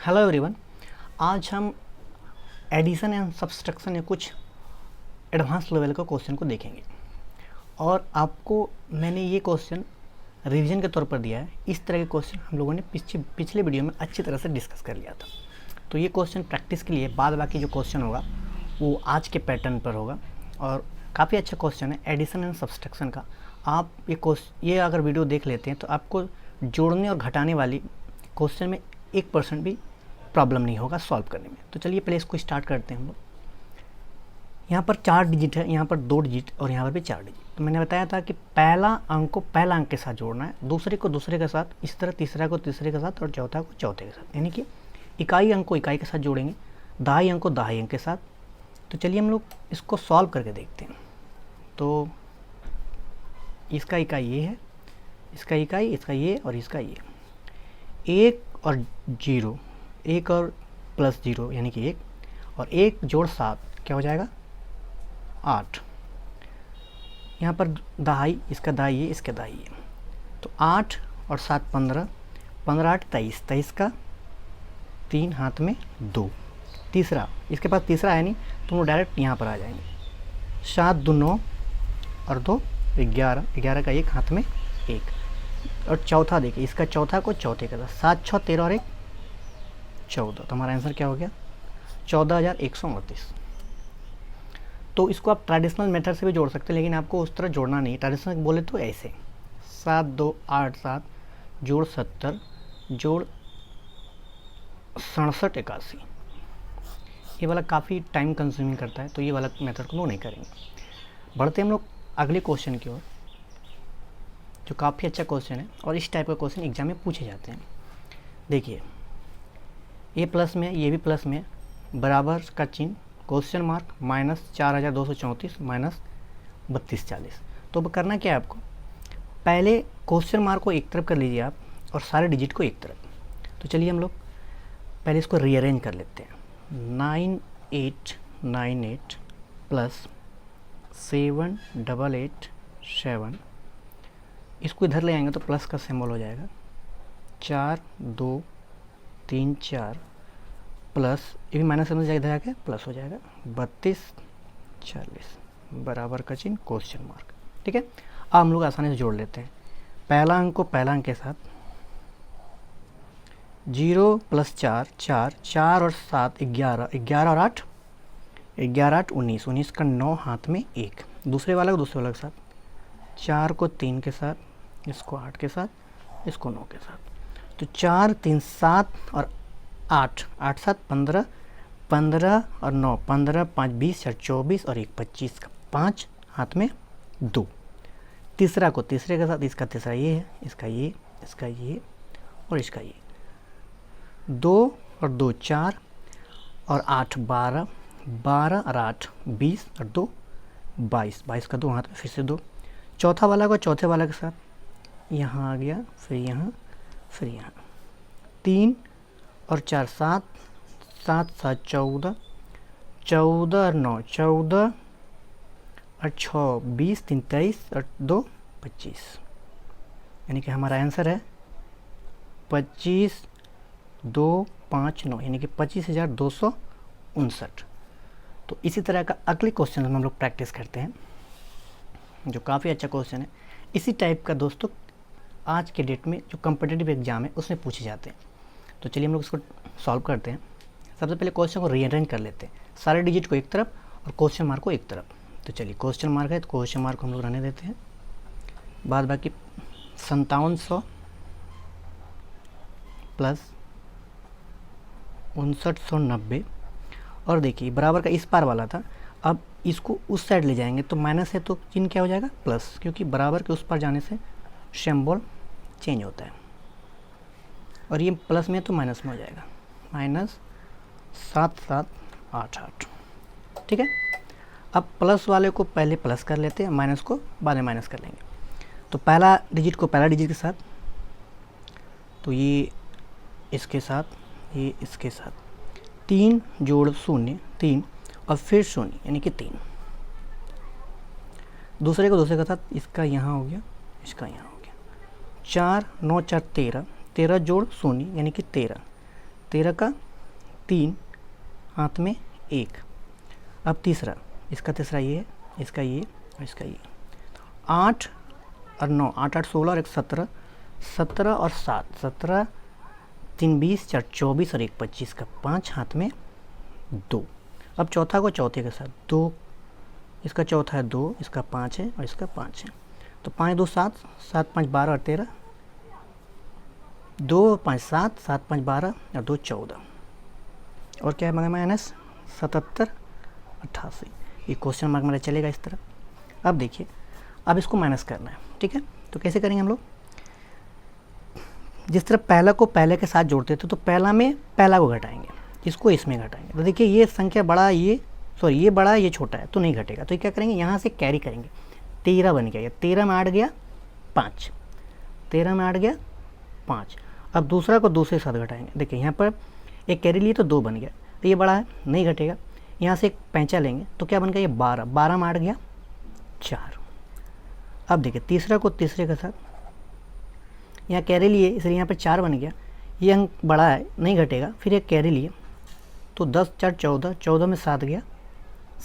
Hello everyone. आज हम addition and subtraction या कुछ एडवांस लेवल का क्वेश्चन को देखेंगे और आपको मैंने ये क्वेश्चन रिवीजन के तौर पर दिया है। इस तरह के क्वेश्चन हम लोगों ने पिछले वीडियो में अच्छी तरह से डिस्कस कर लिया था, तो ये क्वेश्चन प्रैक्टिस के लिए बाद बाकी जो क्वेश्चन होगा वो आज के पैटर्न पर होगा और काफ़ी अच्छा क्वेश्चन है एडिशन एंड सब्सट्रैक्शन का। आप ये अगर वीडियो देख लेते हैं तो आपको जोड़ने और घटाने वाली क्वेश्चन में 1% भी प्रॉब्लम नहीं होगा सॉल्व करने में। तो चलिए पहले इसको स्टार्ट करते हैं हम लोग। यहाँ पर 4 डिजिट है, यहाँ पर 2 डिजिट और यहाँ पर भी 4 डिजिट। तो मैंने बताया था कि पहला अंक को पहला अंक के साथ जोड़ना है, दूसरे को दूसरे के साथ, इस तरह तीसरा को तीसरे के साथ और चौथा को चौथे के साथ, यानी कि इकाई अंक को इकाई के साथ जोड़ेंगे, दहाई अंक को दहाई अंक के साथ। तो चलिए हम लोग इसको सॉल्व करके देखते हैं। तो इसका इकाई ये है, इसका इकाई, इसका ये और इसका ये। 1 और 0, 1 और प्लस 0 यानी कि 1, और 1 जोड़ 7 क्या हो जाएगा 8। यहाँ पर दहाई, इसका दहाई है, इसका दहाई है। तो 8 और 7 15, 15 8 23, 23 का 3 हाथ में 2। तीसरा, इसके पास तीसरा है नहीं तो वो डायरेक्ट यहाँ पर आ जाएंगे। 7 2 9 और 2 11, 11 का 1 हाथ में 1। और चौथा देखिए, इसका चौथा को चौथे के साथ, 7 6 13 और 1 14। तो हमारा आंसर क्या हो गया 14,129। तो इसको आप ट्रेडिशनल मेथड से भी जोड़ सकते हैं, लेकिन आपको उस तरह जोड़ना नहीं। ट्रेडिशनल बोले तो ऐसे 7 2 8 7 जोड़ 70 जोड़ 67 81। ये वाला काफ़ी टाइम कंज्यूमिंग करता है, तो ये वाला मेथड को नहीं करेंगे। बढ़ते हम लोग अगले क्वेश्चन की ओर, जो काफ़ी अच्छा क्वेश्चन है और इस टाइप का क्वेश्चन एग्जाम में पूछे जाते हैं। देखिए, ये प्लस में, ये भी प्लस में, बराबर का चिन्ह, क्वेश्चन मार्क, माइनस 4234 माइनस 3240। तो अब करना क्या है आपको, पहले क्वेश्चन मार्क को एक तरफ कर लीजिए आप और सारे डिजिट को एक तरफ। तो चलिए हम लोग पहले इसको रीअरेंज कर लेते हैं। 9898 प्लस 7887, इसको इधर ले आएंगे तो प्लस का सिंबल हो जाएगा। 4 2 3 4 प्लस, ये भी माइनस सिंबल इधर आके प्लस हो जाएगा। 32 40 बराबर का चिन्ह क्वेश्चन मार्क। ठीक है, अब हम लोग आसानी से जोड़ लेते हैं। पहला अंक को पहला अंक के साथ, 0 प्लस 4 4, 4 और 7 11, 11 और 8 11 8 19, 19 का 9 हाथ में 1। दूसरे वाला को दूसरे वाला के साथ, 4 को 3 के साथ, इसको 8 के साथ, इसको 9 के साथ। तो 4 3 7 और 8, 8 7 15, 15 और 9 15, 5 20 4 24 और 1 25 का 5 हाथ में 2। तीसरा को तीसरे के साथ, इसका तीसरा ये है, इसका ये, इसका ये और इसका ये। 2 और 2 4 और 8 12, 12 और 8 20 और 2 22, 22 का 2 हाथ में फिर से 2। चौथा वाला को चौथे वाला के साथ, यहाँ आ गया, फिर यहाँ, फिर यहाँ। 3 और 4 7, 7 7 14, 14 और 9 14 और 6 20, 3 23 और 2 25। यानी कि हमारा आंसर है 25,259 यानी कि 25,259। तो इसी तरह का अगले क्वेश्चन हम लोग प्रैक्टिस करते हैं, जो काफ़ी अच्छा क्वेश्चन है। इसी टाइप का दोस्तों आज के डेट में जो कॉम्पिटिटिव एग्जाम है उसमें पूछे जाते हैं। तो चलिए हम लोग इसको सॉल्व करते हैं। सबसे पहले क्वेश्चन को रीअरेंज कर लेते हैं, सारे डिजिट को एक तरफ और क्वेश्चन मार्क को एक तरफ। तो चलिए, क्वेश्चन मार्क है तो क्वेश्चन मार्क को हम लोग रहने देते हैं। बाद बाकी 5700 प्लस 5990। और देखिए, बराबर का इस पार वाला था, अब इसको उस साइड ले जाएंगे तो माइनस है तो चिन्ह क्या हो जाएगा प्लस, क्योंकि बराबर के उस पार जाने से सिंबल चेंज होता है। और ये प्लस में तो माइनस में हो जाएगा, माइनस 7788। ठीक है, अब प्लस वाले को पहले प्लस कर लेते हैं, माइनस को बाद में माइनस कर लेंगे। तो पहला डिजिट को पहला डिजिट के साथ, तो ये इसके साथ, ये इसके साथ, 3 जोड़ 0 3 और फिर 0 यानी कि 3। दूसरे को दूसरे के साथ, इसका यहाँ हो गया, इसका यहाँ हो गया। 4 9 4 13, 13 जोड़ 0 यानी कि 13, 13 का 3, हाथ में 1। अब तीसरा, इसका तीसरा ये है, इसका ये और इसका ये। 8 और 9, 8 8 16 और 1 17, 17 और 7 17, 3 20, 4 24 और 1 25 का 5, हाथ में 2। अब चौथा को चौथे के साथ 2, इसका चौथा है 2, इसका 5 है और इसका 5 है। तो 5 2 7, 7 5 12 और 13, 2 5 7, 7 5 12 और 2 14, और क्या है माइनस 77 88। ये क्वेश्चन मार्क मेरा चलेगा इस तरह। अब देखिए, अब इसको माइनस करना है, ठीक है। तो कैसे करेंगे हम लोग, जिस तरह पहला को पहले के साथ जोड़ते थे तो पहला में पहला को घटाएंगे, इसको इसमें घटाएंगे। तो देखिए ये संख्या बड़ा, ये बड़ा ये छोटा है तो नहीं घटेगा। तो क्या करेंगे, यहाँ से कैरी करेंगे। 13 बन गया, 13 में 8 गया 5, 13 में 8 गया 5। अब दूसरा को दूसरे साथ घटाएंगे। देखिए यहाँ पर एक कैरी लिए तो 2 बन गया, तो ये बड़ा है नहीं घटेगा। यहाँ से एक पैंचा लेंगे तो क्या बन गया, ये 12, 12 में 8 गया 4। अब देखिए तीसरा को तीसरे के साथ, यहाँ कैरी लिए इसलिए यहाँ पर 4 बन गया, ये अंक बड़ा है नहीं घटेगा। फिर एक कैरी लिए तो 10 4 14, 14 में 7 गया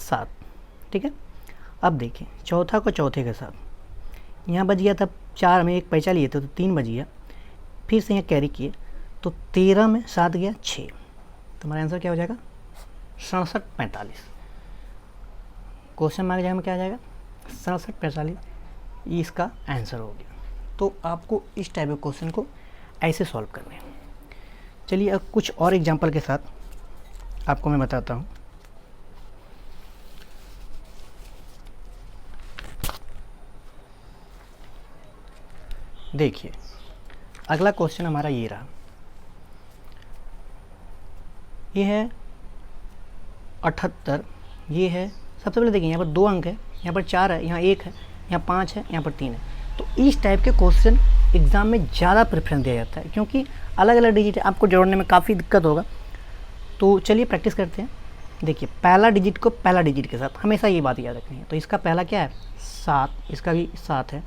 7, ठीक है। अब देखिए चौथा को चौथे के साथ, यहाँ बच गया था 4 में एक पैसा लिए थे तो 3 बच गया। फिर से यहाँ कैरी किए तो 13 में 7 गया 6। तो हमारा आंसर क्या हो जाएगा, 67 45। क्वेश्चन मार्क जगह में क्या आ जाएगा, 67 45, ये इसका आंसर हो गया। तो आपको इस टाइप के क्वेश्चन को ऐसे सॉल्व करने हैं। चलिए अब कुछ और एग्जांपल के साथ आपको मैं बताता हूँ। देखिए अगला क्वेश्चन हमारा ये रहा, ये है 78, ये है। सबसे पहले देखिए यहाँ पर 2 अंक है, यहाँ पर 4 है, यहाँ 1 है, यहाँ 5 है, यहाँ पर 3 है। तो इस टाइप के क्वेश्चन एग्ज़ाम में ज़्यादा प्रेफरेंस दिया जाता है, क्योंकि अलग अलग डिजिट आपको जोड़ने में काफ़ी दिक्कत होगा। तो चलिए प्रैक्टिस करते हैं। देखिए पहला डिजिट को पहला डिजिट के साथ हमेशा ये बात याद रखनी है। तो इसका पहला क्या है 7, इसका भी 7 है,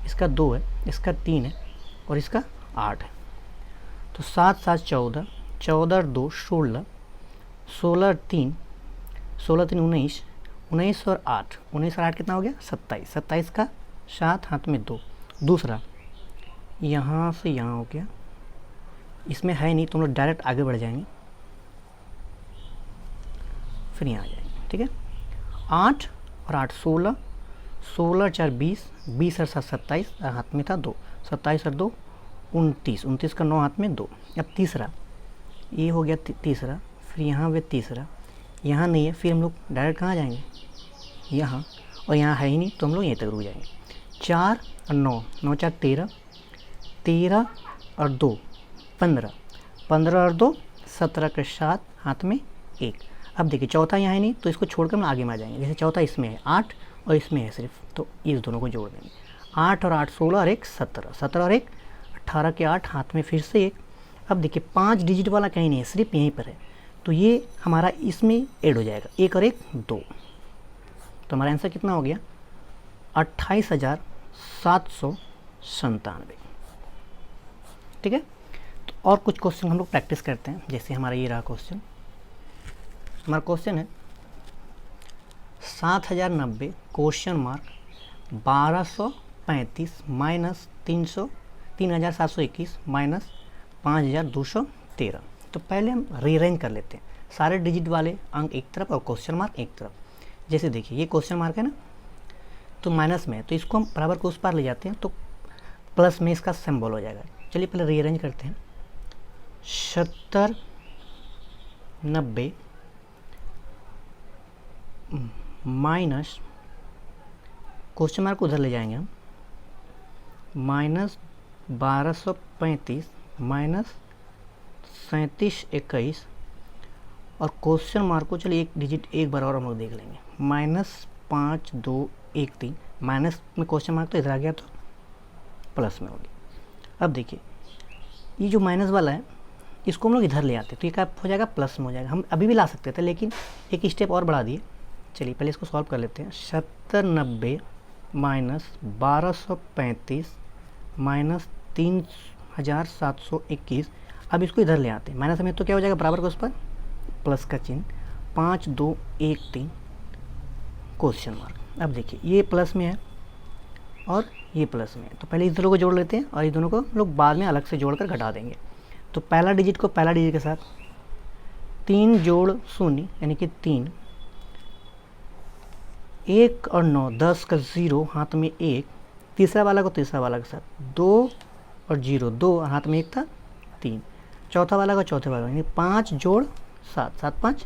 इसका 2 है, इसका 3 है और इसका 8 है। तो 7 7 14, 14 और 2 16, 16 और 3, 16 3 19, 19 और 8, 19 और 8 कितना हो गया 27, 27 का 7, हाथ में 2। दूसरा यहाँ से यहाँ हो गया, इसमें है नहीं तो हम लोग डायरेक्ट आगे बढ़ जाएंगे, फिर यहाँ आ जाएंगे, ठीक है। 8 और 8 16, 16 4 20, 20 और 7 27, हाथ में था 2, 27 और 2 29, 29 का 9, हाथ में 2। अब तीसरा ये हो गया तीसरा, फिर यहाँ पे तीसरा, यहाँ नहीं है, फिर हम लोग डायरेक्ट कहाँ जाएंगे यहाँ, और यहाँ है ही नहीं तो हम लोग यहीं तक रुक जाएंगे। 4 और 9, 9 4 13, 13 और 2 15, 15 और 2 17 के 7, हाथ में 1। अब देखिए चौथा यहाँ है नहीं तो इसको छोड़कर हम आगे में आ जाएंगे। जैसे चौथा इसमें है 8 और इसमें है सिर्फ, तो इस दोनों को जोड़ देंगे। 8 और 8 16 और 1 17, 17 और 1 18 के 8, हाथ में फिर से 1। अब देखिए 5 डिजिट वाला कहीं नहीं है, सिर्फ यहीं पर है, तो ये हमारा इसमें ऐड हो जाएगा, 1 और 1 2। तो हमारा आंसर कितना हो गया 28,797, ठीक है। तो और कुछ क्वेश्चन हम लोग प्रैक्टिस करते हैं। जैसे हमारा ये रहा क्वेश्चन, हमारा क्वेश्चन है 7090 क्वेश्चन मार्क 1235 माइनस 3721 माइनस 5213। तो पहले हम रीअरेंज कर लेते हैं, सारे डिजिट वाले अंक एक तरफ और क्वेश्चन मार्क एक तरफ। जैसे देखिए ये क्वेश्चन मार्क है ना, तो माइनस में है तो इसको हम बराबर को उस पार ले जाते हैं तो प्लस में इसका सिंबल हो जाएगा। चलिए पहले रीअरेंज करते हैं। 70 90 माइनस क्वेश्चन मार्क उधर ले जाएंगे हम, माइनस 1235 माइनस 3721 और क्वेश्चन मार्क को चलिए एक डिजिट एक बार और हम लोग देख लेंगे, माइनस 5213। माइनस में क्वेश्चन मार्क तो इधर आ गया तो प्लस में हो गया। अब देखिए ये जो माइनस वाला है इसको हम लोग इधर ले आते तो ये क्या हो जाएगा प्लस में हो जाएगा। हम अभी भी ला सकते थे लेकिन एक स्टेप और बढ़ा दिए। चलिए पहले इसको सॉल्व कर लेते हैं। 70 90 माइनस 1235 माइनस 3721। अब इसको इधर ले आते हैं, माइनस में तो क्या हो जाएगा बराबर का उस पर प्लस का चिन्ह, 5 2 1 3 क्वेश्चन मार्क। अब देखिए ये प्लस में है और ये प्लस में है, तो पहले इस दोनों को जोड़ लेते हैं और इस दोनों को लोग बाद में अलग से जोड़कर घटा देंगे। तो पहला डिजिट को पहला डिजिट के साथ 3 जोड़ 0 यानी कि 3, 1 और 9 10 का 0 हाथ में 1, तीसरा वाला को तीसरा वाला के साथ 2 और 0 2 हाथ में 1 था 3, चौथा वाला का चौथे वाला यानी 5 जोड़ 7 7 5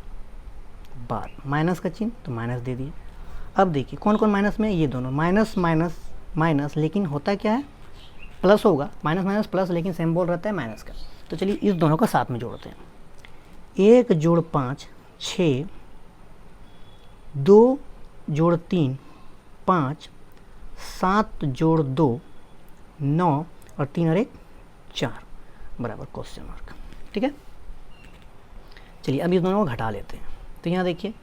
12, माइनस का चिन्ह तो माइनस दे दिए। अब देखिए कौन कौन माइनस में है, ये दोनों माइनस माइनस माइनस, लेकिन होता क्या है प्लस होगा, माइनस माइनस प्लस, लेकिन सिंबल रहता है माइनस का। तो चलिए इस दोनों को साथ में जोड़ते हैं, 1 जोड़ 5 6, 2 जोड़ 3 5, 7 जोड़ 2 9 और 3 और 1 4 बराबर क्वेश्चन मार्क। ठीक है, चलिए अब इस दोनों को घटा लेते हैं। तो यहाँ देखिए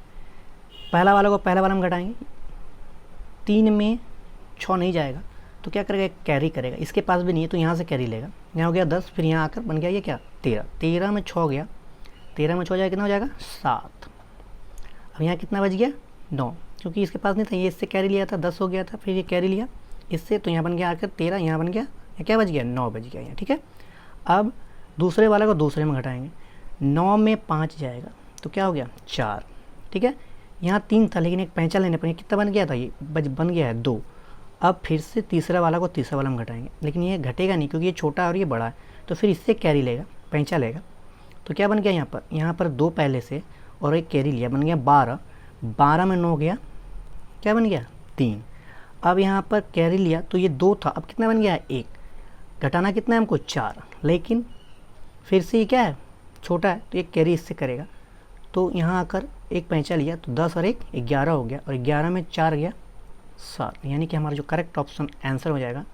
पहला वाला को पहला वाला में घटाएंगे, 3 में 6 नहीं जाएगा तो क्या करेगा, कैरी करेगा, इसके पास भी नहीं है तो यहाँ से कैरी लेगा, यहाँ हो गया 10, फिर यहाँ आकर बन गया ये क्या 13, 13 में 6 गया, 13 में 6 जाएगा कितना हो जाएगा 7। अब यहाँ कितना बच गया 9, क्योंकि इसके पास नहीं था, ये इससे कैरी लिया था 10 हो गया था, फिर ये कैरी लिया इससे, तो यहाँ बन गया आकर 13, यहाँ बन गया क्या बच गया 9 बच गया यहाँ। ठीक है, अब दूसरे वाला को दूसरे में घटाएंगे, 9 में 5 जाएगा तो क्या हो गया 4। ठीक है, यहाँ 3 था लेकिन एक पैंचा लेने पर कितना बन गया था, ये बन गया है 2। अब फिर से तीसरा वाला को तीसरा वाला में घटाएंगे, लेकिन ये घटेगा नहीं क्योंकि ये छोटा और ये बड़ा है, तो फिर इससे कैरी लेगा, पैंचा लेगा, तो क्या बन गया यहाँ पर 2 पहले से और एक कैरी लिया, बन गया 12, 12 में 9 गया, क्या बन गया 3। अब यहाँ पर कैरी लिया तो ये 2 था, अब कितना बन गया 1, घटाना कितना है हमको 4, लेकिन फिर से ये क्या है छोटा है तो एक कैरी इससे करेगा, तो यहाँ आकर एक पैंचा लिया तो 10 और 1 11 हो गया, और 11 में 4 गया 7, यानी कि हमारा जो करेक्ट ऑप्शन आंसर हो जाएगा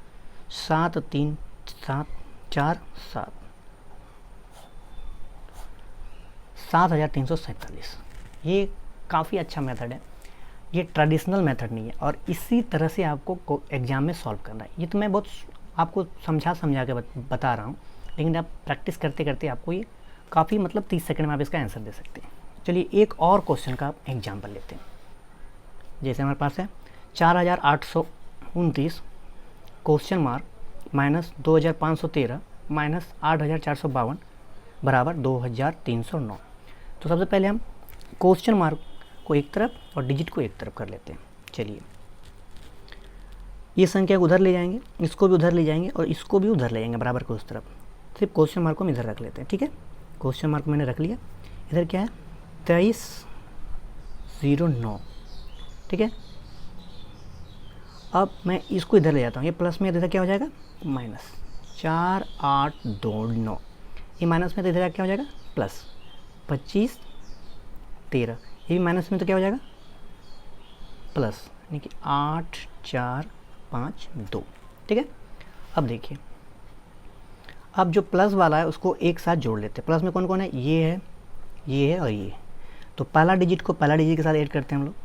7 3 7 4 7 7347। ये काफ़ी अच्छा मेथड है, ये ट्रेडिशनल मेथड नहीं है और इसी तरह से आपको एग्ज़ाम में सॉल्व करना है। ये तो मैं बहुत आपको समझा के बता रहा हूँ, लेकिन आप प्रैक्टिस करते करते आपको ये काफ़ी मतलब 30 सेकंड में आप इसका आंसर दे सकते हैं। चलिए एक और क्वेश्चन का एग्जाम्पल लेते हैं। जैसे हमारे पास है 4829 क्वेश्चन मार्क माइनस 2513 माइनस 8452 बराबर 2309। तो सबसे पहले हम क्वेश्चन मार्क को एक तरफ और डिजिट को एक तरफ कर लेते हैं। चलिए ये संख्या को उधर ले जाएंगे, इसको भी उधर ले जाएंगे और इसको भी उधर ले जाएंगे बराबर को उस तरफ, सिर्फ क्वेश्चन मार्क को हम इधर रख लेते हैं। ठीक है, क्वेश्चन मार्क मैंने रख लिया, इधर क्या है 2309। ठीक है, अब मैं इसको इधर ले जाता हूँ, ये प्लस में इधर क्या हो जाएगा माइनस 4829, ये माइनस में तो इधर क्या हो जाएगा प्लस 25 13, ये भी माइनस में तो क्या हो जाएगा प्लस, यानी कि 8 4 5 2। ठीक है, अब देखिए अब जो प्लस वाला है उसको एक साथ जोड़ लेते हैं। प्लस में कौन कौन है, ये है और ये। तो पहला डिजिट को पहला डिजिट के साथ ऐड करते हैं हम लोग,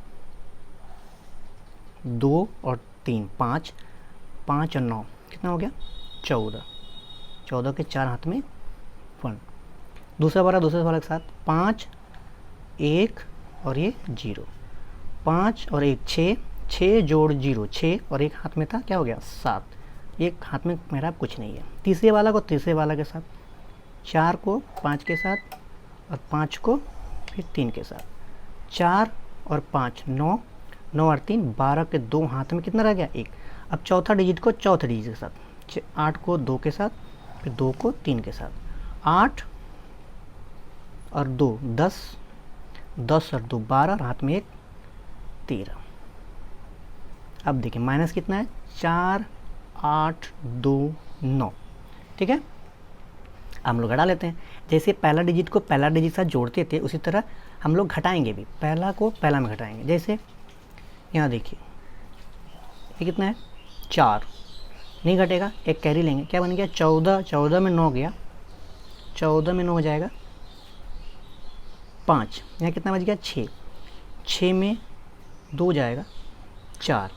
2 और 3 5, 5 और 9 कितना हो गया 14, 14 के 4 हाथ में 1। दूसरा वाला के साथ 5 1 और ये 0, 5 और 1 6, 6 जोड़ 0 6 और एक हाथ में था क्या हो गया 7, एक हाथ में मेरा कुछ नहीं है। तीसरे वाला को तीसरे वाला के साथ, 4 को 5 के साथ और 5 को फिर 3 के साथ, 4 और 5 9, 9 और 3 12 के 2 हाथ में कितना रह गया 1। अब चौथा डिजिट को चौथे डिजिट के साथ, 8 को 2 के साथ फिर 2 को 3 के साथ, 8 और 2 10, 10 और 2 12 और हाथ में 1 13। अब देखिए माइनस कितना है 4 8 2 9। ठीक है, हम लोग घटा लेते हैं। जैसे पहला डिजिट को पहला डिजिट के साथ जोड़ते थे उसी तरह हम लोग घटाएंगे भी, पहला को पहला में घटाएंगे। जैसे यहाँ देखिए ये कितना है 4, नहीं घटेगा, एक कैरी लेंगे, क्या बन गया 14, 14 में 9 गया, 14 में 9 हो जाएगा 5, यहाँ कितना बच गया 6, 6 में 2 जाएगा 4।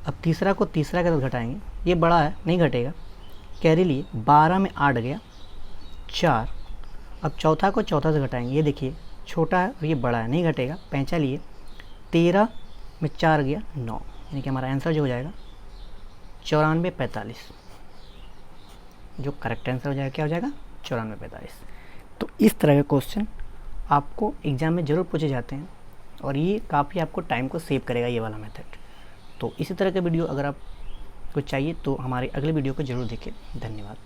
अब तीसरा को तीसरा के साथ घटाएंगे, ये बड़ा है नहीं घटेगा, कैरी लिए 12 में 8 गया, 4। अब चौथा को चौथा से घटाएंगे, ये देखिए छोटा है और ये बड़ा है, नहीं घटेगा, पैंचा लिए 13 में 4 गया 9, यानी कि हमारा आंसर जो हो जाएगा 9445। जो करेक्ट आंसर हो जाएगा क्या हो जाएगा 9445। तो इस तरह के क्वेश्चन आपको एग्ज़ाम में ज़रूर पूछे जाते हैं और ये काफ़ी आपको टाइम को सेव करेगा ये वाला मेथड। तो इसी तरह के वीडियो अगर आपको चाहिए तो हमारे अगले वीडियो को ज़रूर देखें। धन्यवाद।